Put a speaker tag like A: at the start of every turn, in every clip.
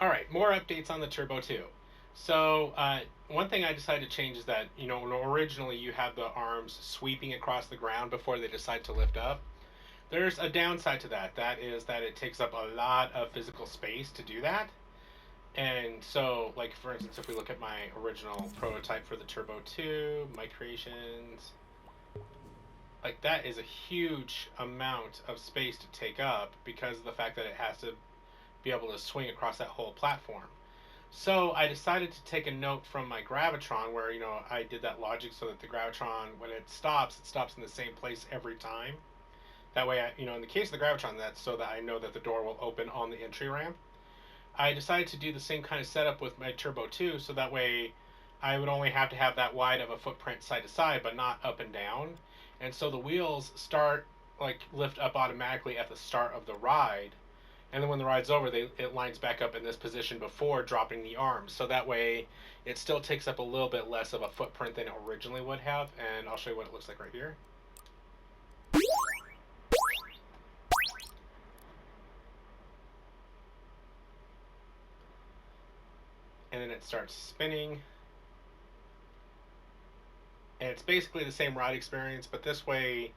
A: Alright, more updates on the Turbo 2. So, one thing I decided to change is that, originally you have the arms sweeping across the ground before they decide to lift up. There's a downside to that. That is that it takes up a lot of physical space to do that. And so, like, for instance, if we look at my original prototype for the Turbo 2, my creations, like, that is a huge amount of space to take up because of the fact that it has to be able to swing across that whole platform. So I decided to take a note from my Gravitron where, I did that logic so that the Gravitron, when it stops in the same place every time. That way, in the case of the Gravitron, that's so that I know that the door will open on the entry ramp. I decided to do the same kind of setup with my Turbo 2 so that way I would only have to have that wide of a footprint side to side, but not up and down. And so the wheels lift up automatically at the start of the ride, and then when the ride's over, it lines back up in this position before dropping the arms. So that way, it still takes up a little bit less of a footprint than it originally would have. And I'll show you what it looks like right here. And then it starts spinning. And it's basically the same ride experience, but this way,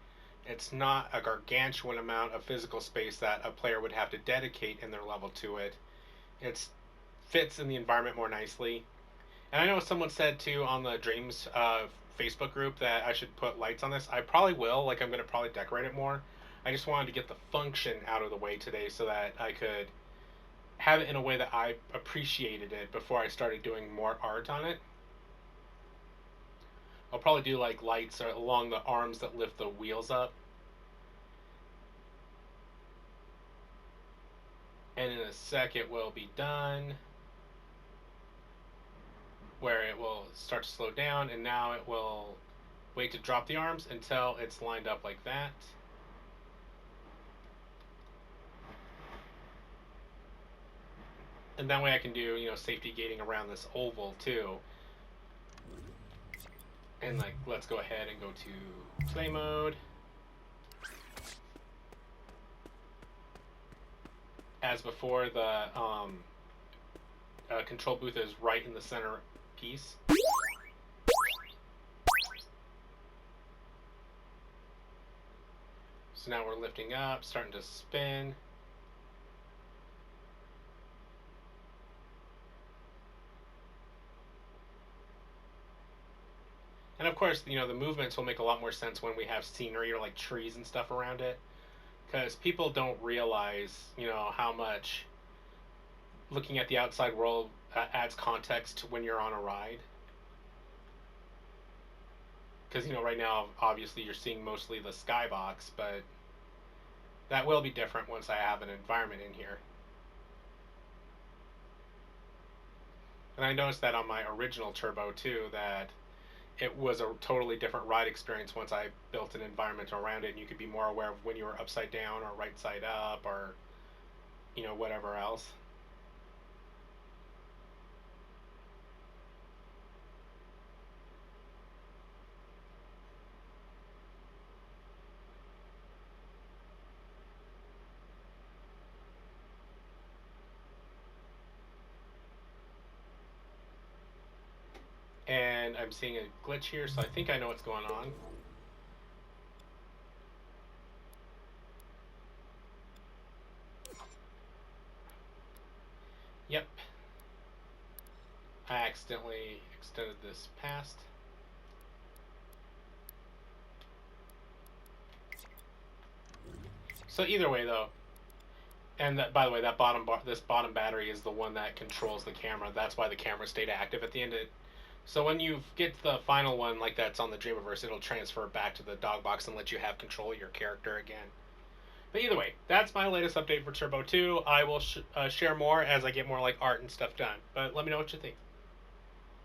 A: it's not a gargantuan amount of physical space that a player would have to dedicate in their level to it. It fits in the environment more nicely. And I know someone said too on the Dreams Facebook group that I should put lights on this. I probably will. Like, I'm going to probably decorate it more. I just wanted to get the function out of the way today so that I could have it in a way that I appreciated it before I started doing more art on it. I'll probably do like lights along the arms that lift the wheels up. And in a sec it will be done, where it will start to slow down, and now it will wait to drop the arms until it's lined up like that. And that way I can do, safety gating around this oval too. And let's go ahead and go to play mode. As before, the control booth is right in the center piece. So now we're lifting up, starting to spin. And of course, the movements will make a lot more sense when we have scenery or like trees and stuff around it. Because people don't realize, how much looking at the outside world adds context to when you're on a ride. Because, right now, obviously, you're seeing mostly the skybox, but that will be different once I have an environment in here. And I noticed that on my original Turbo, too, that it was a totally different ride experience once I built an environment around it, and you could be more aware of when you were upside down or right side up or, whatever else. And I'm seeing a glitch here, so I think I know what's going on. Yep. I accidentally extended this past. So either way, though, and that, by the way, that this bottom battery is the one that controls the camera. That's why the camera stayed active at the end of it. So when you get to the final one, like that's on the Dreamiverse, it'll transfer back to the dog box and let you have control of your character again. But either way, that's my latest update for Turbo 2. I will share more as I get more like art and stuff done. But let me know what you think.